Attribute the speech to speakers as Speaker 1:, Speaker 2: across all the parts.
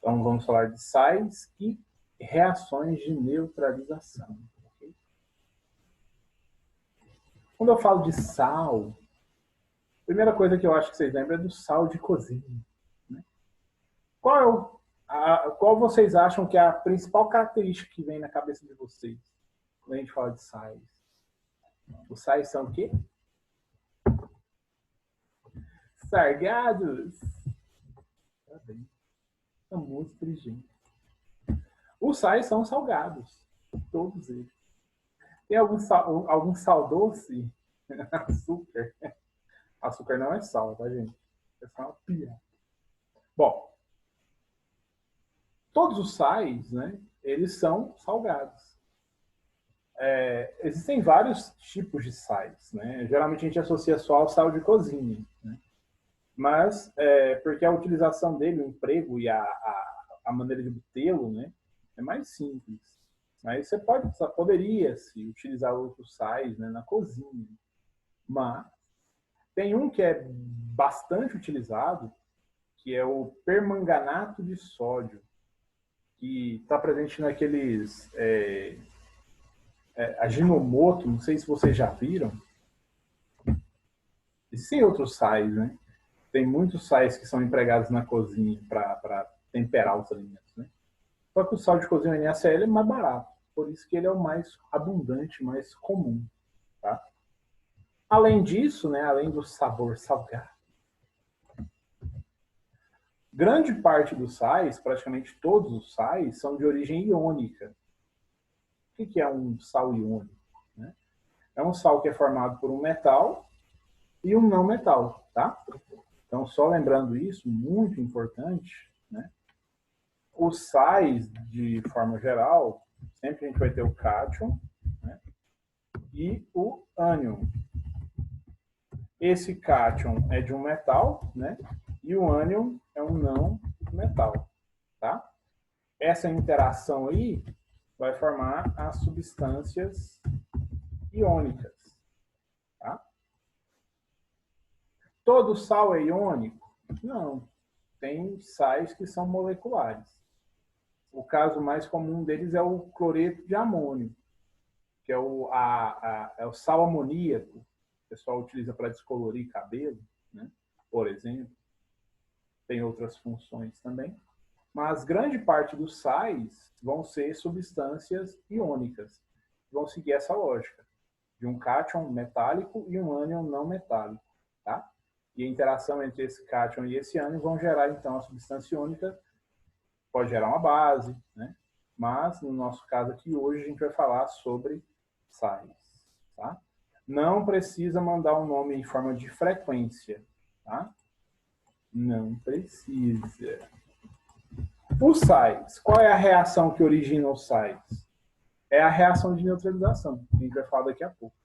Speaker 1: Então, vamos falar de sais e reações de neutralização. Okay? Quando eu falo de sal, a primeira coisa que eu acho que vocês lembram é do sal de cozinha. Né? Qual vocês acham que é a principal característica que vem na cabeça de vocês quando a gente fala de sais? Os sais são o quê? Salgados. Tá bem. São muito inteligentes. Os sais são salgados. Todos eles. Tem algum sal doce? Açúcar. Açúcar não é sal, tá, gente? É só uma piada. Bom, todos os sais, né, eles são salgados. Existem vários tipos de sais, né? Geralmente a gente associa só ao sal de cozinha, né? Mas, porque a utilização dele, o emprego e a maneira de obtê-lo, né, é mais simples. Mas você poderia se utilizar outros sais, né, na cozinha. Mas tem um que é bastante utilizado, que é o permanganato de sódio, que está presente naqueles Ajinomoto, não sei se vocês já viram. Existem outros sais, né? Tem muitos sais que são empregados na cozinha para temperar os alimentos, né? Só que o sal de cozinha NaCl é mais barato, por isso que ele é o mais abundante, mais comum, tá? Além disso, né, além do sabor salgado, grande parte dos sais, praticamente todos os sais, são de origem iônica. O que é um sal iônico? Né? É um sal que é formado por um metal e um não metal, tá? Então, só lembrando isso, muito importante, né? Os sais, de forma geral, sempre a gente vai ter o cátion, né? E o ânion. Esse cátion é de um metal, né? E o ânion é um não metal, tá? Essa interação aí vai formar as substâncias iônicas, tá? Todo sal é iônico? Não. Tem sais que são moleculares. O caso mais comum deles é o cloreto de amônio, que é o sal amoníaco, o pessoal utiliza para descolorir cabelo, né? Por exemplo. Tem outras funções também. Mas grande parte dos sais vão ser substâncias iônicas. Vão seguir essa lógica de um cátion metálico e um ânion não metálico, tá? E a interação entre esse cátion e esse ânion vão gerar, então, a substância iônica, pode gerar uma base, né? Mas, no nosso caso aqui, hoje, a gente vai falar sobre sais, tá? Não precisa mandar um nome em forma de frequência, tá? Não precisa. Os sais, qual é a reação que origina os sais? É a reação de neutralização, que a gente vai falar daqui a pouco.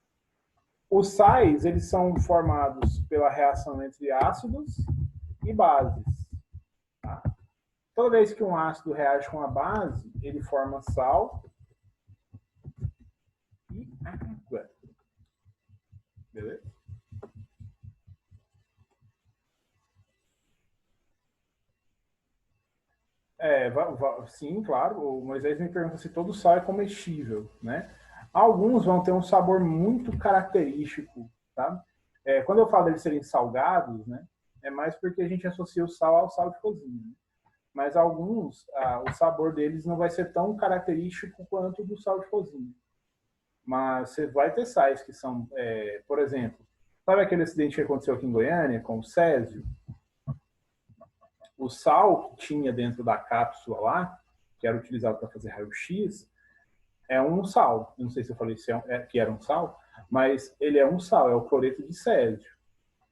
Speaker 1: Os sais, eles são formados pela reação entre ácidos e bases. Tá? Toda vez que um ácido reage com a base, ele forma sal e água. Beleza? Sim, claro. O Moisés me pergunta se todo sal é comestível, né? Alguns vão ter um sabor muito característico, tá? Quando eu falo deles serem salgados, né? É mais porque a gente associa o sal ao sal de cozinha. Né? Mas alguns, o sabor deles não vai ser tão característico quanto o do sal de cozinha. Mas você vai ter sais que são, por exemplo, sabe aquele acidente que aconteceu aqui em Goiânia com o Césio? O sal que tinha dentro da cápsula lá, que era utilizado para fazer raio-x, é um sal. Eu não sei se eu falei que era um sal, mas ele é um sal, é o cloreto de césio.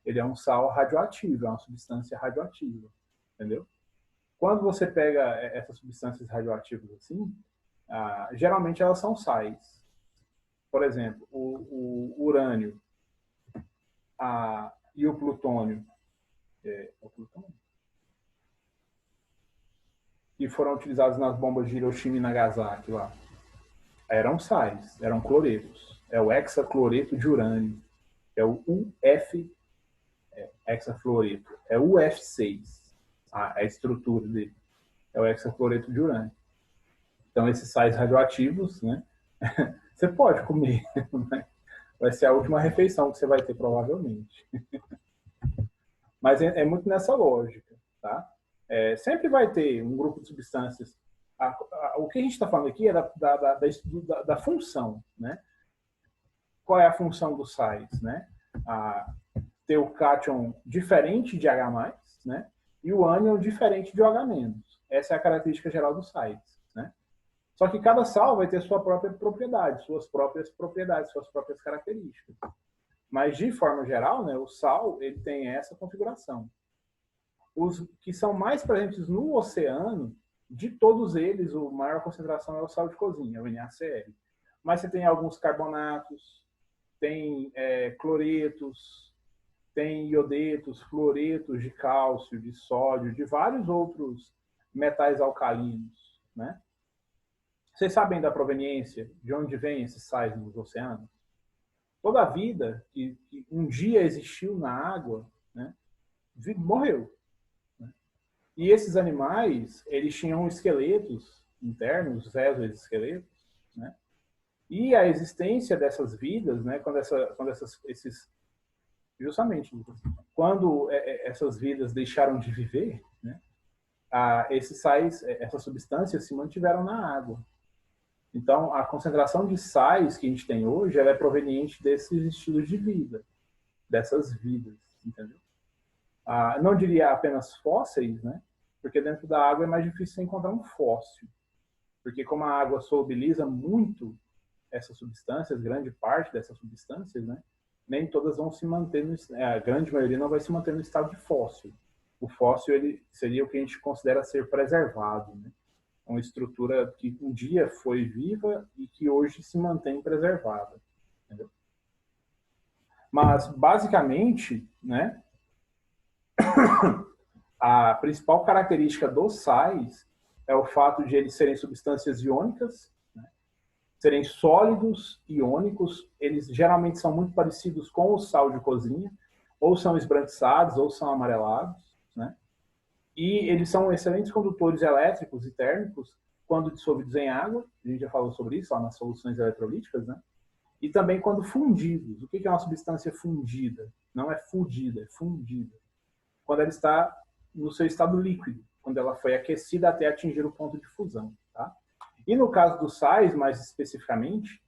Speaker 1: Ele é um sal radioativo, é uma substância radioativa. Entendeu? Quando você pega essas substâncias radioativas assim, geralmente elas são sais. Por exemplo, o urânio e o plutônio. O plutônio? Que foram utilizados nas bombas de Hiroshima e Nagasaki lá. Eram sais, eram cloretos. É o hexacloreto de urânio. É o hexafluoreto. É o UF6, a estrutura dele. é o hexacloreto de urânio. Então, esses sais radioativos, né, você pode comer, né? Vai ser a última refeição que você vai ter, provavelmente. Mas é muito nessa lógica, tá? Sempre vai ter um grupo de substâncias. O que a gente está falando aqui é da função, né? Qual é a função dos sais, né? Ter o cátion diferente de H+, né? E o ânion diferente de OH-. Essa é a característica geral dos sais, né? Só que cada sal vai ter sua própria propriedade, suas próprias características. Mas, de forma geral, né, o sal ele tem essa configuração. Os que são mais presentes no oceano, de todos eles, a maior concentração é o sal de cozinha, o NaCl. Mas você tem alguns carbonatos, tem cloretos, tem iodetos, fluoretos de cálcio, de sódio, de vários outros metais alcalinos, né? Vocês sabem da proveniência, de onde vêm esses sais nos oceanos? Toda a vida que um dia existiu na água, né, morreu. Né? E esses animais, eles tinham esqueletos internos, exoesqueletos, né? E a existência dessas vidas, né, quando essas vidas deixaram de viver, né, esses sais, essas substâncias se mantiveram na água. Então, a concentração de sais que a gente tem hoje, ela é proveniente desses estilos de vida, dessas vidas, entendeu? Não diria apenas fósseis, né? Porque dentro da água é mais difícil encontrar um fóssil. Porque como a água solubiliza muito essas substâncias, grande parte dessas substâncias, né? Nem todas vão se manter, a grande maioria não vai se manter no estado de fóssil. O fóssil ele seria o que a gente considera ser preservado, né? Uma estrutura que um dia foi viva e que hoje se mantém preservada. Entendeu? Mas, basicamente, né, a principal característica dos sais é o fato de eles serem substâncias iônicas, né, serem sólidos iônicos. Eles geralmente são muito parecidos com o sal de cozinha, ou são esbranquiçados, ou são amarelados, né? E eles são excelentes condutores elétricos e térmicos quando dissolvidos em água, a gente já falou sobre isso lá nas soluções eletrolíticas, né? E também quando fundidos. O que é uma substância fundida? Não é fundida, é fundida. Quando ela está no seu estado líquido, quando ela foi aquecida até atingir o ponto de fusão. Tá? E no caso dos sais, mais especificamente,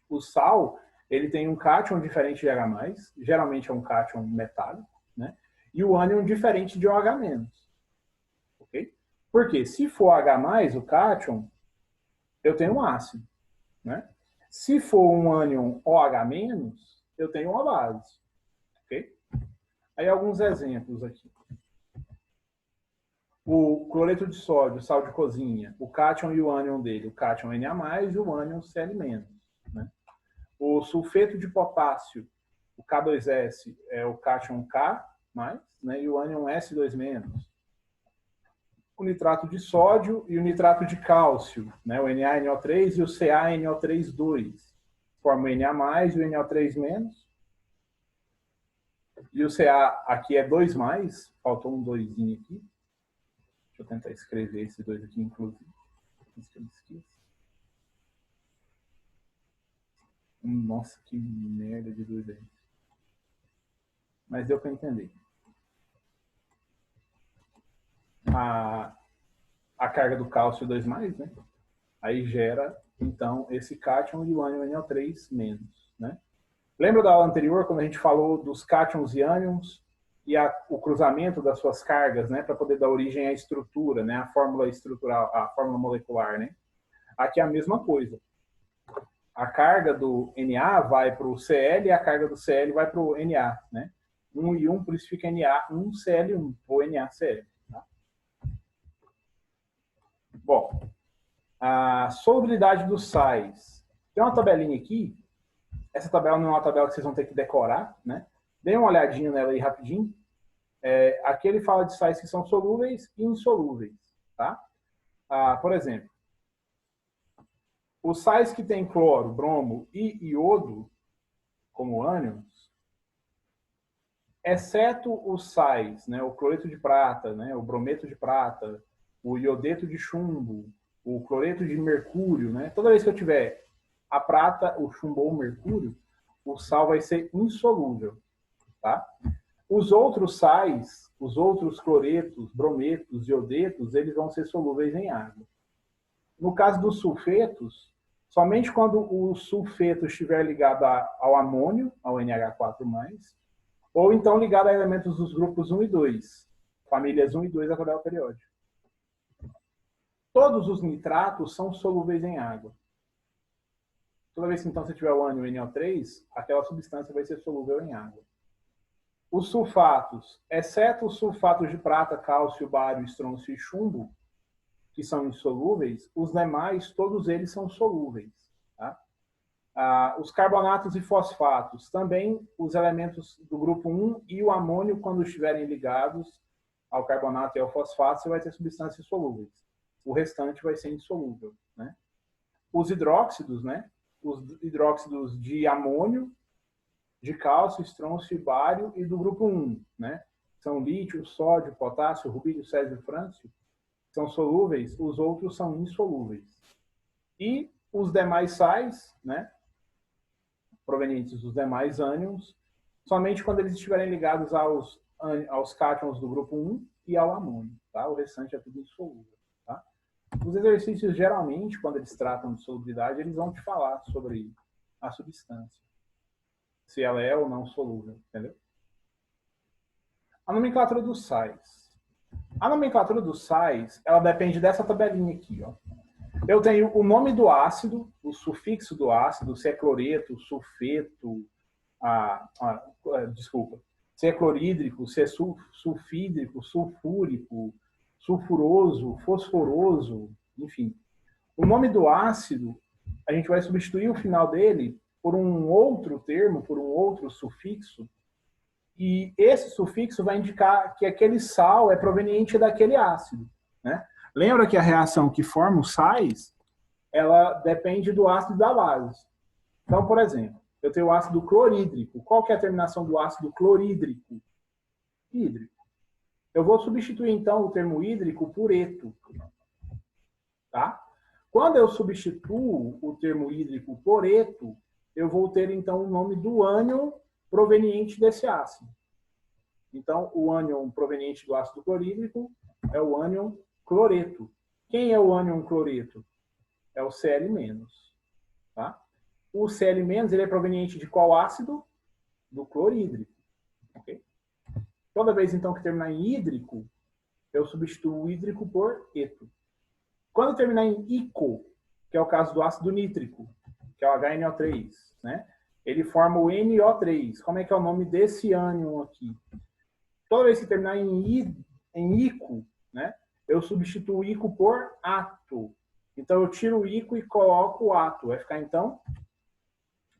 Speaker 1: o sal ele tem um cátion diferente de H+, geralmente é um cátion metálico, né? E o ânion diferente de OH-. Ok? Porque se for H+, o cátion, eu tenho um ácido. Né? Se for um ânion OH-, eu tenho uma base. Ok? Aí alguns exemplos aqui. O cloreto de sódio, sal de cozinha, o cátion e o ânion dele. O cátion Na+, e o ânion Cl-. Né? O sulfeto de potássio, o K2S, é o cátion K+, né? E o ânion S2-. O nitrato de sódio e o nitrato de cálcio, né? O NaNO3 e o CaNO3-2. Formam o Na+, e o NO3-. E o Ca aqui é 2+, faltou um 2 aqui. Deixa eu tentar escrever esse 2 aqui, inclusive. Nossa, que merda de 2 aí. Mas deu para entender. A carga do cálcio 2+, né? Aí gera, então, esse cátion e o ânion NO3-. Né? Lembra da aula anterior, quando a gente falou dos cátions e ânions e o cruzamento das suas cargas, né? Para poder dar origem à estrutura, né? A fórmula estrutural, a fórmula molecular, né? Aqui é a mesma coisa. A carga do Na vai para o Cl e a carga do Cl vai para o Na, né? 1 e 1, por isso fica Na1Cl1, ou NaCl. Tá? Bom, a solubilidade dos sais. Tem uma tabelinha aqui. Essa tabela não é uma tabela que vocês vão ter que decorar, né? Dê uma olhadinha nela aí rapidinho. Aqui ele fala de sais que são solúveis e insolúveis, tá? Por exemplo, os sais que têm cloro, bromo e iodo, como ânions, exceto os sais, né, o cloreto de prata, né, o brometo de prata, o iodeto de chumbo, o cloreto de mercúrio, né? Toda vez que eu tiver a prata, o chumbo ou o mercúrio, o sal vai ser insolúvel, tá? Os outros sais, os outros cloretos, brometos, iodetos, eles vão ser solúveis em água. No caso dos sulfetos, somente quando o sulfeto estiver ligado ao amônio, ao NH4+, ou então ligado a elementos dos grupos 1 e 2, famílias 1 e 2 da tabela periódica. Todos os nitratos são solúveis em água. Toda vez que então você tiver o ânion NO3, aquela substância vai ser solúvel em água. Os sulfatos, exceto os sulfatos de prata, cálcio, bário, estrôncio e chumbo, que são insolúveis, os demais, todos eles são solúveis. Tá? Os carbonatos e fosfatos, também os elementos do grupo 1 e o amônio, quando estiverem ligados ao carbonato e ao fosfato, você vai ter substâncias solúveis. O restante vai ser insolúvel. Né? Os hidróxidos, né? Os hidróxidos de amônio, de cálcio, estrôncio e bário, e do grupo 1, né? São lítio, sódio, potássio, rubídio, césio e frâncio, são solúveis, os outros são insolúveis. E os demais sais, né? Provenientes dos demais ânions, somente quando eles estiverem ligados aos cátions do grupo 1 e ao amônio, tá? O restante é tudo insolúvel, tá? Os exercícios, geralmente, quando eles tratam de solubilidade, eles vão te falar sobre a substância, se ela é ou não solúvel, entendeu? A nomenclatura dos sais. A nomenclatura dos sais, ela depende dessa tabelinha aqui, ó. Eu tenho o nome do ácido, o sufixo do ácido, se é cloreto, sulfeto, desculpa, se é clorídrico, se é sulfídrico, sulfúrico, sulfuroso, fosforoso, enfim. O nome do ácido, a gente vai substituir o final dele por um outro termo, por um outro sufixo, e esse sufixo vai indicar que aquele sal é proveniente daquele ácido, né? Lembra que a reação que forma os sais, ela depende do ácido e da base. Então, por exemplo, eu tenho o ácido clorídrico. Qual que é a terminação do ácido clorídrico? Hídrico. Eu vou substituir, então, o termo hídrico por eto. Tá? Quando eu substituo o termo hídrico por eto, eu vou ter, então, o nome do ânion proveniente desse ácido. Então, o ânion proveniente do ácido clorídrico é o ânion cloreto. Quem é o ânion cloreto? É o Cl-. Tá? O Cl- ele é proveniente de qual ácido? Do clorídrico. Okay? Toda vez, então, que terminar em hídrico, eu substituo o hídrico por eto. Quando terminar em ico, que é o caso do ácido nítrico, que é o HNO3, né? Ele forma o NO3. Como é que é o nome desse ânion aqui? Toda vez que terminar em ico, né? Eu substituo o ico por ato. Então, eu tiro o ico e coloco o ato. Vai ficar, então,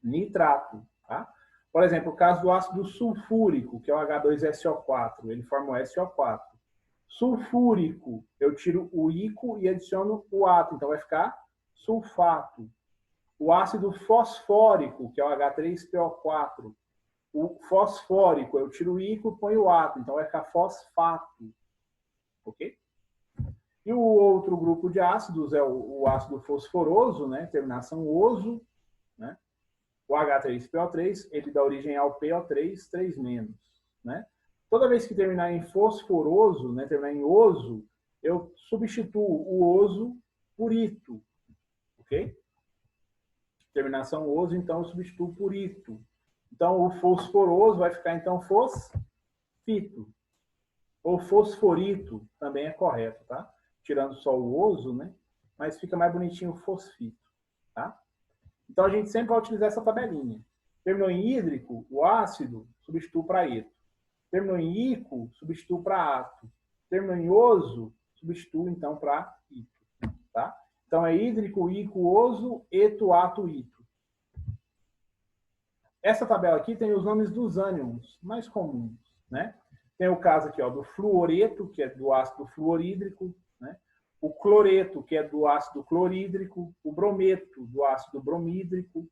Speaker 1: nitrato. Tá? Por exemplo, o caso do ácido sulfúrico, que é o H2SO4. Ele forma o SO4. Sulfúrico, eu tiro o ico e adiciono o ato. Então, vai ficar sulfato. O ácido fosfórico, que é o H3PO4. O fosfórico, eu tiro o ico e ponho o ato. Então, vai ficar fosfato. Ok? E o outro grupo de ácidos é o ácido fosforoso, né? Terminação oso, né? O H3PO3, ele dá origem ao PO3, 3-, né? Toda vez que terminar em fosforoso, né? Terminar em oso, eu substituo o oso por ito, ok? Terminação oso, então eu substituo por ito. Então o fosforoso vai ficar então fosfito. Ou fosforito, também é correto, tá? Tirando só o oso, né? Mas fica mais bonitinho o fosfito, tá? Então a gente sempre vai utilizar essa tabelinha. Terminou em hídrico, o ácido, substituo para eto. Terminou em ico, substituo para ato. Terminou em oso, substituo então para ito, tá? Então é hídrico, ico, oso, eto, ato, ito. Essa tabela aqui tem os nomes dos ânions mais comuns, né? Tem o caso aqui, ó, do fluoreto, que é do ácido fluorídrico, né? O cloreto, que é do ácido clorídrico, o brometo, do ácido bromídrico,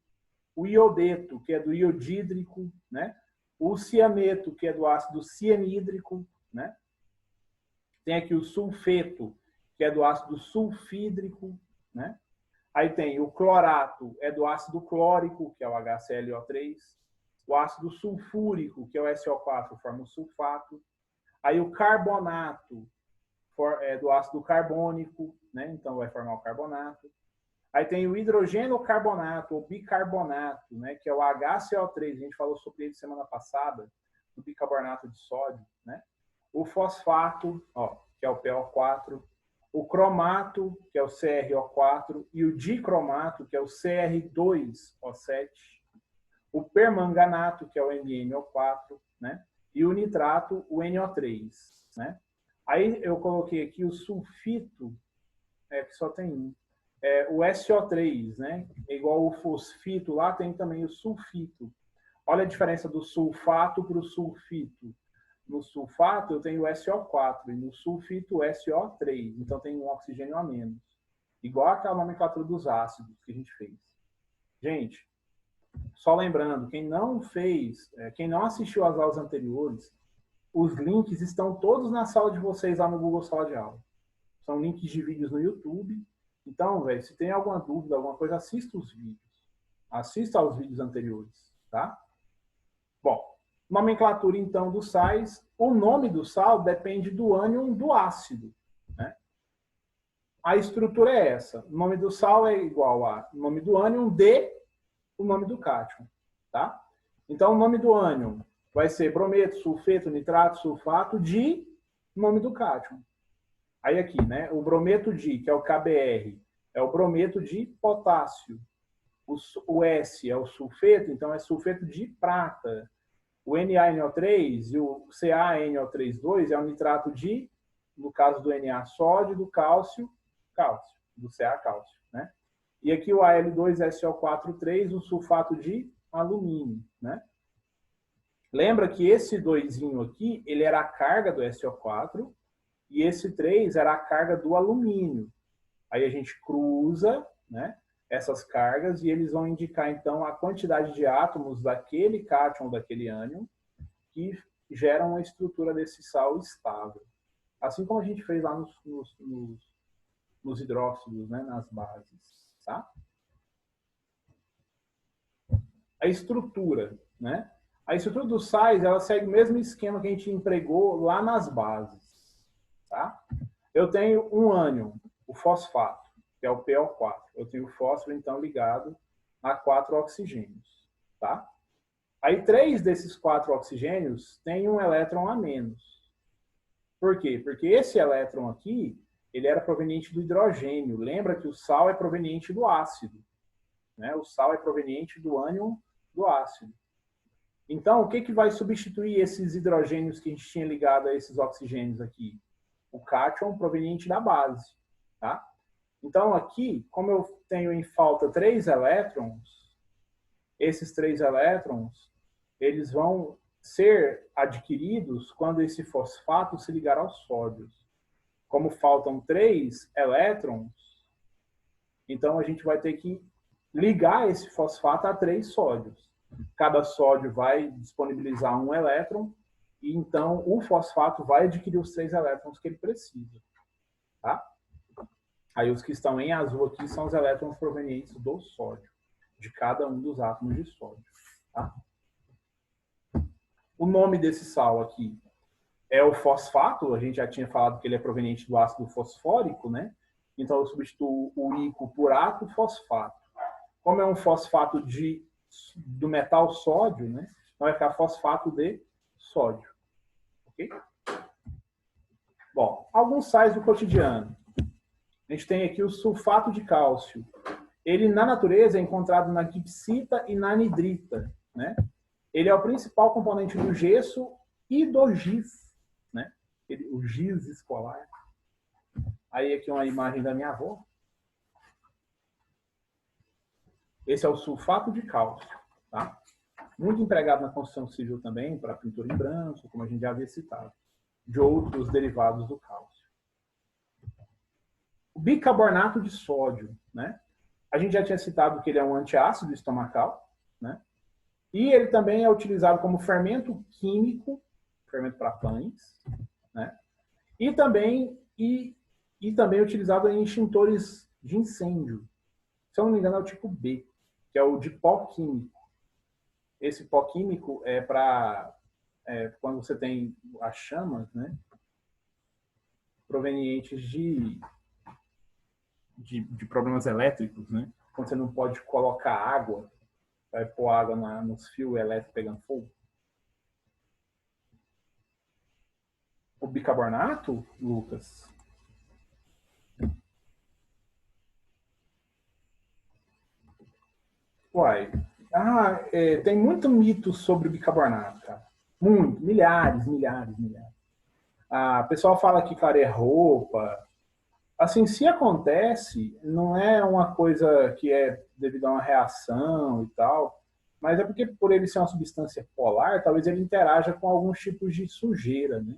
Speaker 1: o iodeto, que é do iodídrico, né? O cianeto, que é do ácido cianídrico, né? Tem aqui o sulfeto, que é do ácido sulfídrico, né? Aí tem o clorato, é do ácido clórico, que é o HClO3. O ácido sulfúrico, que é o SO4, forma o sulfato. Aí o carbonato é do ácido carbônico, né? Então vai formar o carbonato. Aí tem o hidrogênio carbonato, ou bicarbonato, né? Que é o HCO3. A gente falou sobre ele semana passada, do bicarbonato de sódio, né? O fosfato, ó, que é o PO4. O cromato, que é o CrO4, e o dicromato, que é o Cr2O7, o permanganato, que é o NNO4, né? E o nitrato, o NO3, né? Aí eu coloquei aqui o sulfito, que só tem um, o SO3, né? Igual o fosfito, lá tem também o sulfito. Olha a diferença do sulfato para o sulfito. No sulfato eu tenho o SO4 e no sulfito o SO3, então tem um oxigênio a menos. Igual aquela nomenclatura dos ácidos que a gente fez. Gente, só lembrando, quem não fez, quem não assistiu às aulas anteriores, os links estão todos na sala de vocês lá no Google Sala de Aula. São links de vídeos no YouTube. Então, velho, se tem alguma dúvida, alguma coisa, assista os vídeos. Assista aos vídeos anteriores, tá? Bom, nomenclatura, então, dos sais. O nome do sal depende do ânion do ácido, né? A estrutura é essa. O nome do sal é igual a nome do ânion de o nome do cátion, tá? Então, o nome do ânion vai ser brometo, sulfeto, nitrato, sulfato de nome do cátion. Aí aqui, né? O brometo de, que é o KBr, é o brometo de potássio. O S é o sulfeto, então é sulfeto de prata. O NaNO3 e o CaNO32 é o nitrato de, no caso do Na, sódio, do cálcio, cálcio, do Ca, cálcio, né? E aqui o Al2SO4,3, o sulfato de alumínio, né? Lembra que esse 2 aqui, ele era a carga do SO4 e esse 3 era a carga do alumínio. Aí a gente cruza, né, essas cargas e eles vão indicar, então, a quantidade de átomos daquele cátion, daquele ânion, que geram a estrutura desse sal estável. Assim como a gente fez lá nos hidróxidos, né, nas bases. Tá? A estrutura, né? A estrutura dos sais, ela segue o mesmo esquema que a gente empregou lá nas bases. Tá? Eu tenho um ânion, o fosfato, que é o PO4. Eu tenho o fósforo, então, ligado a 4 oxigênios. Tá? Aí, 3 desses 4 oxigênios têm um elétron a menos. Por quê? Porque esse elétron aqui, ele era proveniente do hidrogênio. Lembra que o sal é proveniente do ácido, né? O sal é proveniente do ânion do ácido. Então, o que vai substituir esses hidrogênios que a gente tinha ligado a esses oxigênios aqui? O cátion proveniente da base. Tá? Então, aqui, como eu tenho em falta 3 elétrons, esses 3 elétrons, eles vão ser adquiridos quando esse fosfato se ligar aos sódios. Como faltam 3 elétrons, então a gente vai ter que ligar esse fosfato a 3 sódios. Cada sódio vai disponibilizar um elétron e então o fosfato vai adquirir os 3 elétrons que ele precisa. Tá? Aí os que estão em azul aqui são os elétrons provenientes do sódio, de cada um dos átomos de sódio. Tá? O nome desse sal aqui é o fosfato, a gente já tinha falado que ele é proveniente do ácido fosfórico, né? Então eu substituo o ico por ato fosfato. Como é um fosfato do metal sódio, né? Então vai ficar fosfato de sódio. Ok? Bom, alguns sais do cotidiano. A gente tem aqui o sulfato de cálcio. Ele, na natureza, é encontrado na gipsita e na anidrita, né? Ele é o principal componente do gesso e do giz, né? O giz escolar. Aí aqui uma imagem da minha avó. Esse é o sulfato de cálcio, tá? Muito empregado na construção civil também, para pintura em branco, como a gente já havia citado, de outros derivados do cálcio. O bicarbonato de sódio, né? A gente já tinha citado que ele é um antiácido estomacal, né? E ele também é utilizado como fermento químico, fermento para pães, né? E também e também é utilizado em extintores de incêndio. Se eu não me engano, é o tipo B, que é o de pó químico. Esse pó químico é para quando você tem as chamas, né, provenientes de problemas elétricos, né? Quando você não pode colocar água, vai pôr água nos fios elétricos pegando fogo. O bicarbonato, Lucas? Uai. Tem muito mito sobre bicarbonato, cara. Muito. Milhares, milhares, milhares. O pessoal fala que clareia roupa. Assim, se acontece, não é uma coisa que é devido a uma reação e tal, mas é porque por ele ser uma substância polar, talvez ele interaja com alguns tipos de sujeira, né?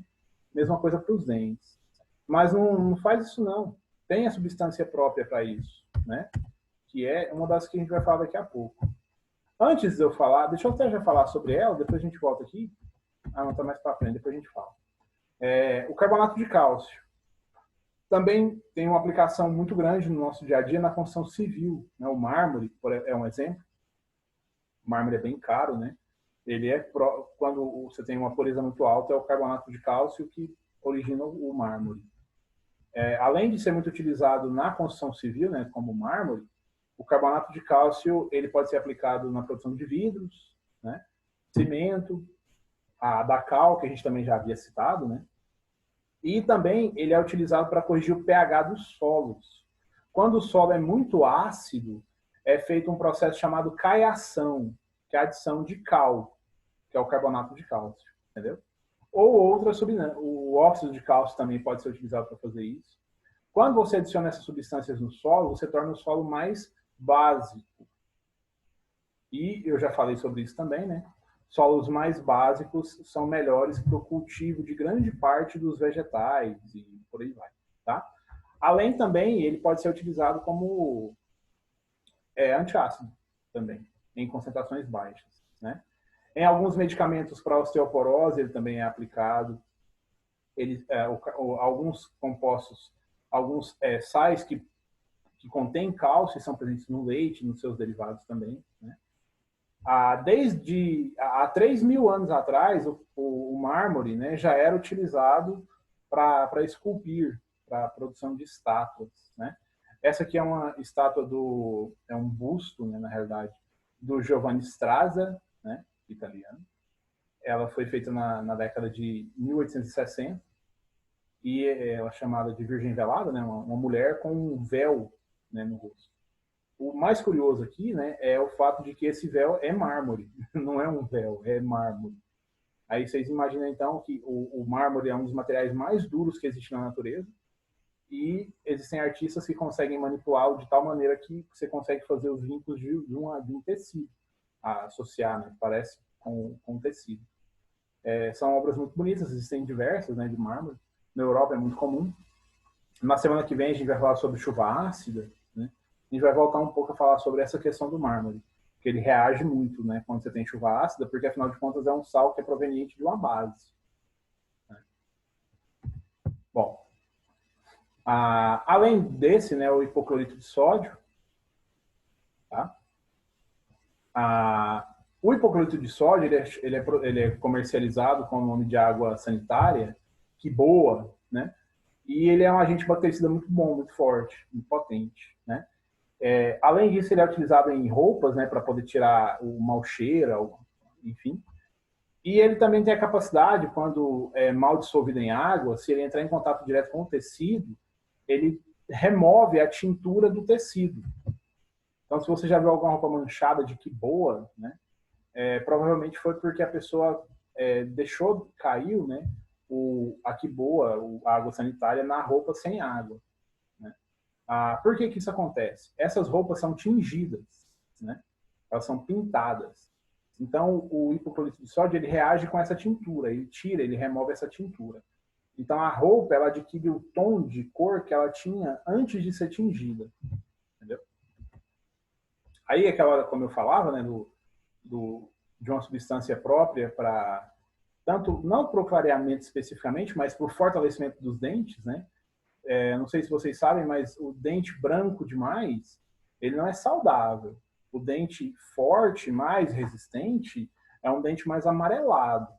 Speaker 1: Mesma coisa para os dentes. Mas não faz isso não. Tem a substância própria para isso, né? Que é uma das que a gente vai falar daqui a pouco. Antes de eu falar, deixa eu até já falar sobre ela, depois a gente volta aqui. Não, tá mais para frente, depois a gente fala. O carbonato de cálcio. Também tem uma aplicação muito grande no nosso dia a dia na construção civil, né? O mármore é um exemplo. O mármore é bem caro, né? Ele quando você tem uma pureza muito alta, é o carbonato de cálcio que origina o mármore. Além de ser muito utilizado na construção civil, né, como mármore, o carbonato de cálcio ele pode ser aplicado na produção de vidros, né, cimento, da cal, que a gente também já havia citado, né? E também ele é utilizado para corrigir o pH dos solos. Quando o solo é muito ácido, é feito um processo chamado caiação, que é a adição de cal, que é o carbonato de cálcio, entendeu? Ou outra substância. O óxido de cálcio também pode ser utilizado para fazer isso. Quando você adiciona essas substâncias no solo, você torna o solo mais básico. E eu já falei sobre isso também, né? Solos mais básicos são melhores para o cultivo de grande parte dos vegetais e por aí vai, tá? Além também, ele pode ser utilizado como antiácido também, em concentrações baixas, né? Em alguns medicamentos para osteoporose, ele também é aplicado. Alguns compostos, alguns sais que contêm cálcio são presentes no leite, nos seus derivados também, né? Desde há 3.000 anos atrás, o mármore, né, já era utilizado para esculpir, para a produção de estátuas, né? Essa aqui é uma estátua é um busto, né, na realidade, do Giovanni Strazza, né, italiano. Ela foi feita na década de 1860 e ela é chamada de Virgem Velada, né, uma mulher com um véu, né, no rosto. O mais curioso aqui, né, é o fato de que esse véu é mármore, não é um véu, é mármore. Aí vocês imaginam então que o mármore é um dos materiais mais duros que existe na natureza e existem artistas que conseguem manipulá-lo de tal maneira que você consegue fazer os vínculos de um tecido, associar, né, parece com tecido. São obras muito bonitas, existem diversas, né, de mármore. Na Europa é muito comum. Na semana que vem a gente vai falar sobre chuva ácida, né? A gente vai voltar um pouco a falar sobre essa questão do mármore, que ele reage muito, né, quando você tem chuva ácida, porque afinal de contas é um sal que é proveniente de uma base. Né? Bom, além desse, né, o hipoclorito de sódio, tá? O hipoclorito de sódio ele é comercializado com o nome de água sanitária, que boa, né? E ele é um agente bactericida muito bom, muito forte, muito potente, né? Além disso, ele é utilizado em roupas, né, para poder tirar o mau cheiro, enfim. E ele também tem a capacidade, quando é mal dissolvido em água, se ele entrar em contato direto com o tecido, ele remove a tintura do tecido. Então, se você já viu alguma roupa manchada de que boa, né, provavelmente foi porque a pessoa caiu, né, a que boa, a água sanitária na roupa sem água. Por que isso acontece? Essas roupas são tingidas, né? Elas são pintadas. Então, o hipoclorito de sódio ele reage com essa tintura, ele remove essa tintura. Então, a roupa ela adquire o tom de cor que ela tinha antes de ser tingida. Entendeu? Aí, como eu falava, né, de uma substância própria para, tanto não para o clareamento especificamente, mas para o fortalecimento dos dentes, né? não sei se vocês sabem, mas o dente branco demais, ele não é saudável. O dente forte, mais resistente, é um dente mais amarelado,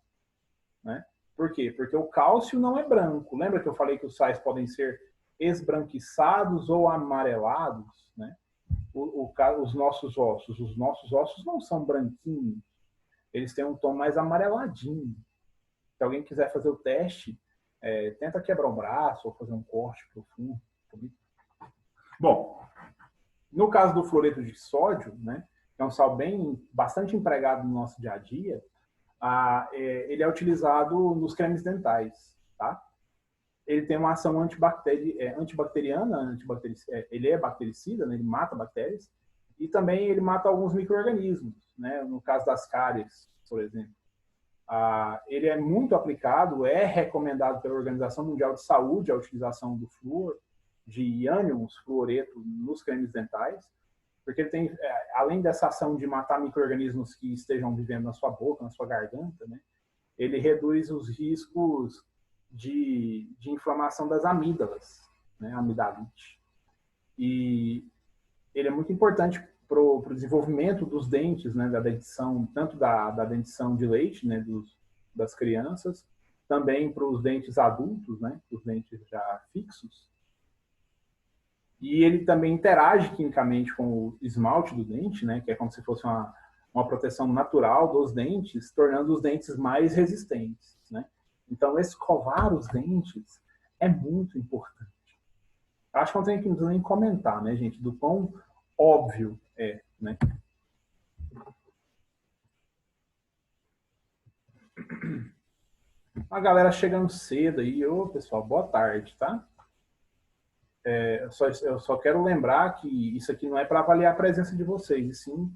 Speaker 1: né? Por quê? Porque o cálcio não é branco. Lembra que eu falei que os sais podem ser esbranquiçados ou amarelados, né? Os nossos ossos não são branquinhos. Eles têm um tom mais amareladinho. Se alguém quiser fazer o teste, tenta quebrar o braço ou fazer um corte profundo. Bom, no caso do fluoreto de sódio, né, que é um sal bastante empregado no nosso dia a dia, ele é utilizado nos cremes dentais, tá? Ele tem uma ação antibacteriana, ele é bactericida, né, ele mata bactérias, e também ele mata alguns micro-organismos, né, no caso das cáries, por exemplo. Ele é muito aplicado, é recomendado pela Organização Mundial de Saúde a utilização do flúor, de ânions, fluoreto, nos cremes dentais, porque ele tem, além dessa ação de matar micro-organismos que estejam vivendo na sua boca, na sua garganta, né, ele reduz os riscos de inflamação das amígdalas, né, amidalite. E ele é muito importante para o desenvolvimento dos dentes, né, da dentição, tanto da dentição de leite, né, das crianças, também para os dentes adultos, né, os dentes já fixos. E ele também interage quimicamente com o esmalte do dente, né, que é como se fosse uma proteção natural dos dentes, tornando os dentes mais resistentes, né? Então, escovar os dentes é muito importante. Acho que não tem que nem comentar, né, gente, do quão óbvio é, né? A galera chegando cedo aí. Ô, pessoal, boa tarde, tá? Eu só quero lembrar que isso aqui não é para avaliar a presença de vocês, e sim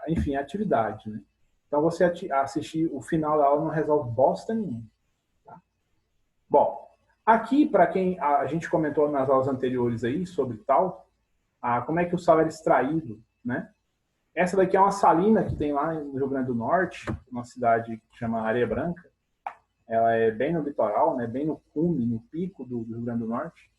Speaker 1: enfim, a atividade, né? Então, você assistir o final da aula não resolve bosta nenhuma. Tá? Bom, aqui, para quem a gente comentou nas aulas anteriores aí sobre tal, como é que o sal era extraído, né? Essa daqui é uma salina que tem lá no Rio Grande do Norte, uma cidade que chama Areia Branca. Ela é bem no litoral, né? Bem no cume, no pico do Rio Grande do Norte.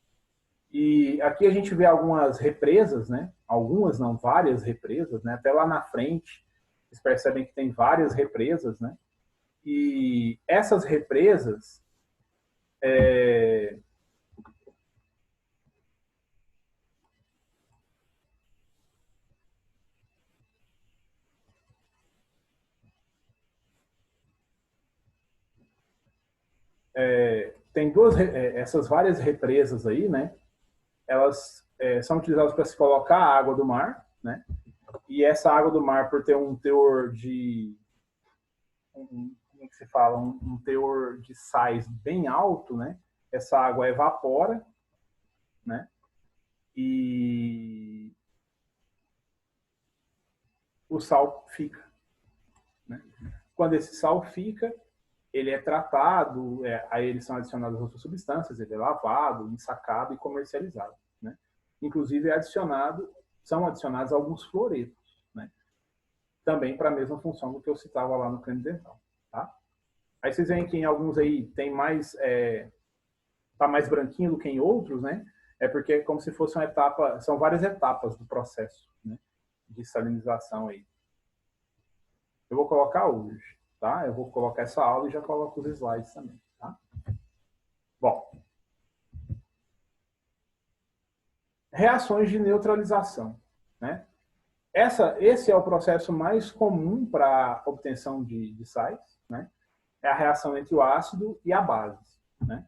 Speaker 1: E aqui a gente vê algumas represas, né? Algumas, não, várias represas, né? Até lá na frente, vocês percebem que tem várias represas, né? E essas represas tem essas várias represas aí, né? Elas são utilizadas para se colocar a água do mar, né? E essa água do mar, por ter um teor de como é que se fala, um teor de sais bem alto, né? Essa água evapora, né? E o sal fica, né? Quando esse sal fica, ele é tratado, aí eles são adicionadas outras substâncias, ele é lavado, ensacado e comercializado, né? Inclusive são adicionados alguns fluoretos, né? Também para a mesma função do que eu citava lá no creme dental, tá? Aí vocês veem que em alguns aí tem mais, tá mais branquinho do que em outros, né? É porque é como se fosse uma etapa, são várias etapas do processo, né, de salinização aí. Eu vou colocar hoje, tá? Eu vou colocar essa aula e já coloco os slides também, tá? Bom. Reações de neutralização, né? Esse é o processo mais comum para a obtenção de sais, né? É a reação entre o ácido e a base, né?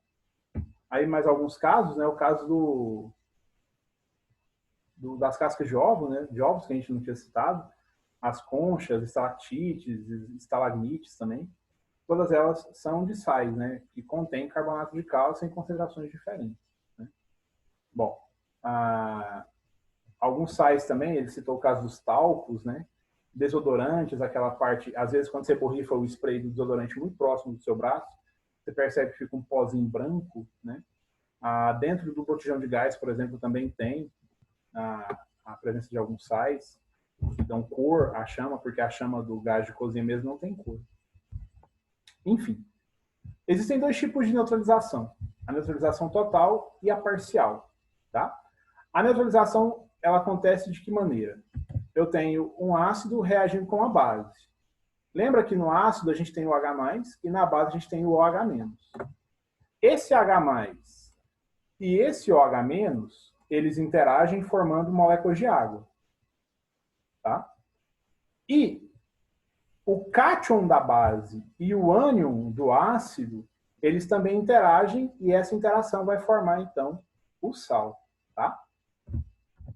Speaker 1: Aí mais alguns casos, né? O caso das cascas de ovo, né? De ovos que a gente não tinha citado, as conchas, estalactites, estalagmites também, todas elas são de sais, né? Que contêm carbonato de cálcio em concentrações diferentes, né? Bom, alguns sais também, ele citou o caso dos talcos, né? Desodorantes, aquela parte, às vezes quando você borrifa o spray do desodorante muito próximo do seu braço, você percebe que fica um pozinho branco, né? Dentro do botijão de gás, por exemplo, também tem a presença de alguns sais que dão cor à chama, porque a chama do gás de cozinha mesmo não tem cor. Enfim, existem dois tipos de neutralização, a neutralização total e a parcial, tá? A neutralização, ela acontece de que maneira? Eu tenho um ácido reagindo com a base. Lembra que no ácido a gente tem o H+, e na base a gente tem o OH-. Esse H+ e esse OH-, eles interagem formando moléculas de água, tá? E o cátion da base e o ânion do ácido, eles também interagem e essa interação vai formar, então, o sal, tá?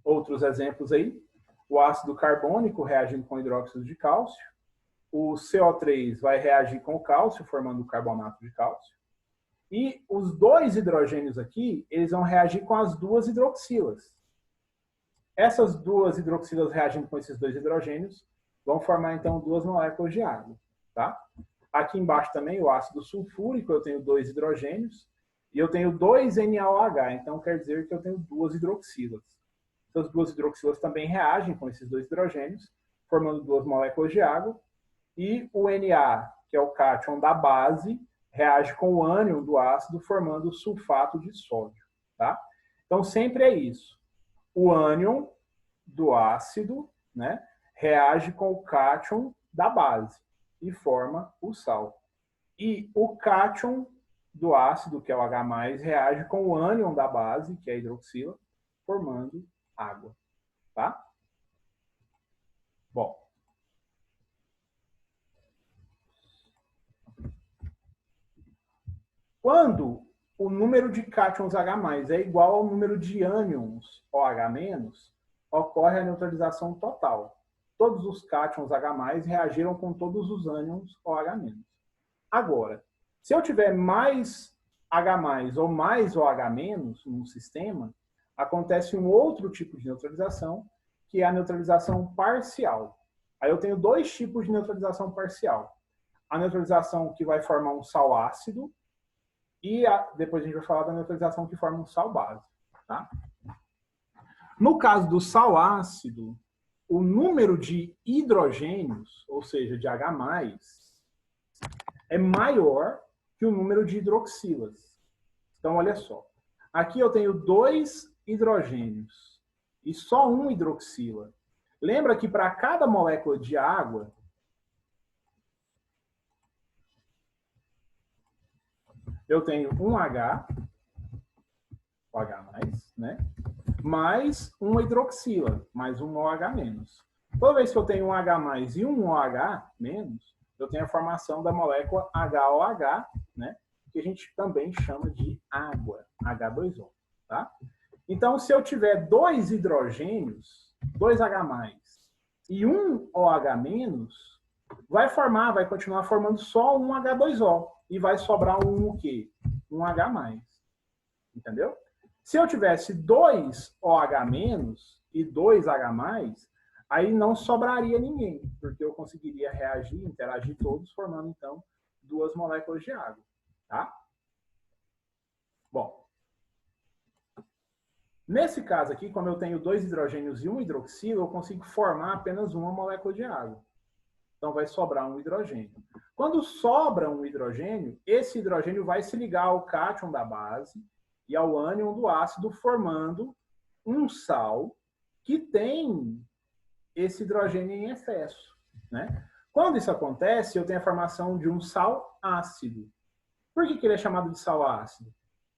Speaker 1: Outros exemplos aí, o ácido carbônico reagindo com hidróxido de cálcio, o CO3 vai reagir com o cálcio, formando o carbonato de cálcio, e os dois hidrogênios aqui, eles vão reagir com as duas hidroxilas. Essas duas hidroxilas reagindo com esses dois hidrogênios vão formar, então, duas moléculas de água, tá? Aqui embaixo também, o ácido sulfúrico, eu tenho dois hidrogênios e eu tenho 2 NaOH, então quer dizer que eu tenho duas hidroxilas. Essas duas hidroxilas também reagem com esses dois hidrogênios, formando duas moléculas de água, e o Na, que é o cátion da base, reage com o ânion do ácido, formando o sulfato de sódio, tá? Então, sempre é isso. O ânion do ácido, né, reage com o cátion da base e forma o sal. E o cátion do ácido, que é o H+, reage com o ânion da base, que é a hidroxila, formando água, tá? Bom. Quando o número de cátions H+ é igual ao número de ânions OH-, ocorre a neutralização total. Todos os cátions H+ reagiram com todos os ânions OH-. Agora, se eu tiver mais H+ ou mais OH- no sistema, acontece um outro tipo de neutralização, que é a neutralização parcial. Aí eu tenho dois tipos de neutralização parcial. A neutralização que vai formar um sal ácido, e depois a gente vai falar da neutralização que forma um sal base, tá? No caso do sal ácido, o número de hidrogênios, ou seja, de H+, é maior que o número de hidroxilas. Então, olha só. Aqui eu tenho 2 hidrogênios e só um hidroxila. Lembra que para cada molécula de água, eu tenho um H, o H+, né? Mais uma hidroxila, mais um OH-. Toda vez que eu tenho um H+ e um OH-, eu tenho a formação da molécula HOH, né? Que a gente também chama de água, H2O, tá? Então, se eu tiver 2 hidrogênios, 2 H+ e um OH-, vai continuar formando só um H2O e vai sobrar o quê? Um H+. Entendeu? Se eu tivesse 2 OH- e 2 H+, aí não sobraria ninguém, porque eu conseguiria reagir, interagir todos, formando, então, duas moléculas de água. Tá? Bom, nesse caso aqui, como eu tenho 2 hidrogênios e um hidroxila, eu consigo formar apenas uma molécula de água. Então, vai sobrar um hidrogênio. Quando sobra um hidrogênio, esse hidrogênio vai se ligar ao cátion da base e ao ânion do ácido, formando um sal que tem esse hidrogênio em excesso, né? Quando isso acontece, eu tenho a formação de um sal ácido. Por que ele é chamado de sal ácido?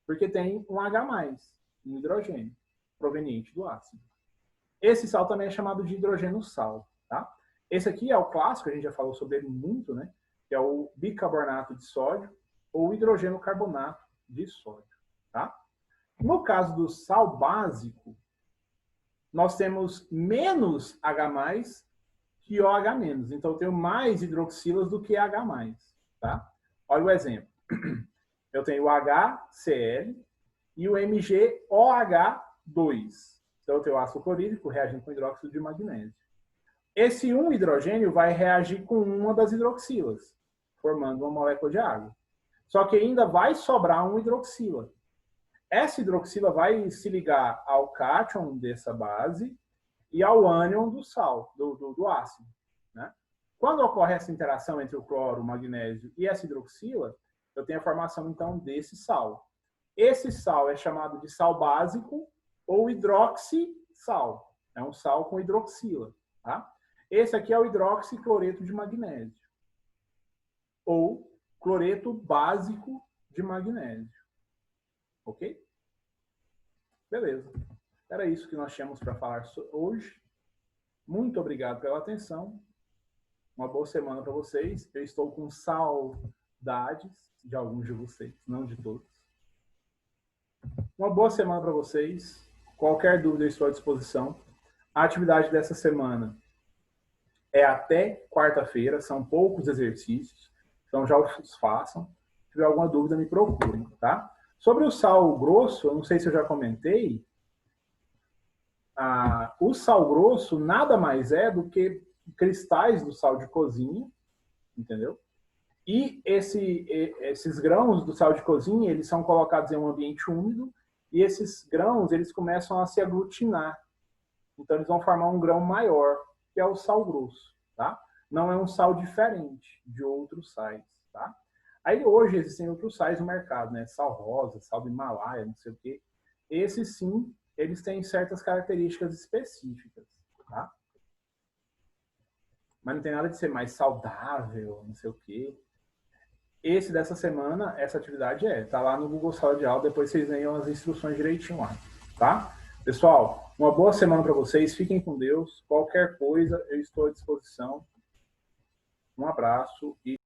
Speaker 1: Porque tem um H+, um hidrogênio, proveniente do ácido. Esse sal também é chamado de hidrogênio sal, tá? Esse aqui é o clássico, a gente já falou sobre ele muito, né? Que é o bicarbonato de sódio ou hidrogênio carbonato de sódio, tá? No caso do sal básico, nós temos menos H+ que OH-. Então, eu tenho mais hidroxilas do que H+. Tá? Olha o exemplo. Eu tenho o HCl e o MgOH2. Então, eu tenho o ácido clorídrico reagindo com hidróxido de magnésio. Esse um hidrogênio vai reagir com uma das hidroxilas, formando uma molécula de água. Só que ainda vai sobrar um hidroxila. Essa hidroxila vai se ligar ao cátion dessa base e ao ânion do sal, do ácido. Né? Quando ocorre essa interação entre o cloro, o magnésio e essa hidroxila, eu tenho a formação, então, desse sal. Esse sal é chamado de sal básico ou hidroxissal. É um sal com hidroxila. Tá? Esse aqui é o hidroxicloreto de magnésio. Ou cloreto básico de magnésio. Ok? Beleza. Era isso que nós tínhamos para falar hoje. Muito obrigado pela atenção. Uma boa semana para vocês. Eu estou com saudades de alguns de vocês, não de todos. Uma boa semana para vocês. Qualquer dúvida, eu estou à disposição. A atividade dessa semana é até quarta-feira, são poucos exercícios, então já os façam. Se tiver alguma dúvida, me procurem, tá? Sobre o sal grosso, eu não sei se eu já comentei, o sal grosso nada mais é do que cristais do sal de cozinha, entendeu? E esses grãos do sal de cozinha, eles são colocados em um ambiente úmido e esses grãos, eles começam a se aglutinar. Então, eles vão formar um grão maior, que é o sal grosso, tá? Não é um sal diferente de outros sais, tá? Aí, hoje, existem outros sais no mercado, né? Sal rosa, sal do Himalaia, não sei o quê. Esses, sim, eles têm certas características específicas, tá? Mas não tem nada de ser mais saudável, não sei o quê. Esse dessa semana, essa atividade tá lá no Google Sala de Aula, depois vocês leiam as instruções direitinho lá, tá? Pessoal, uma boa semana para vocês, fiquem com Deus, qualquer coisa eu estou à disposição. Um abraço e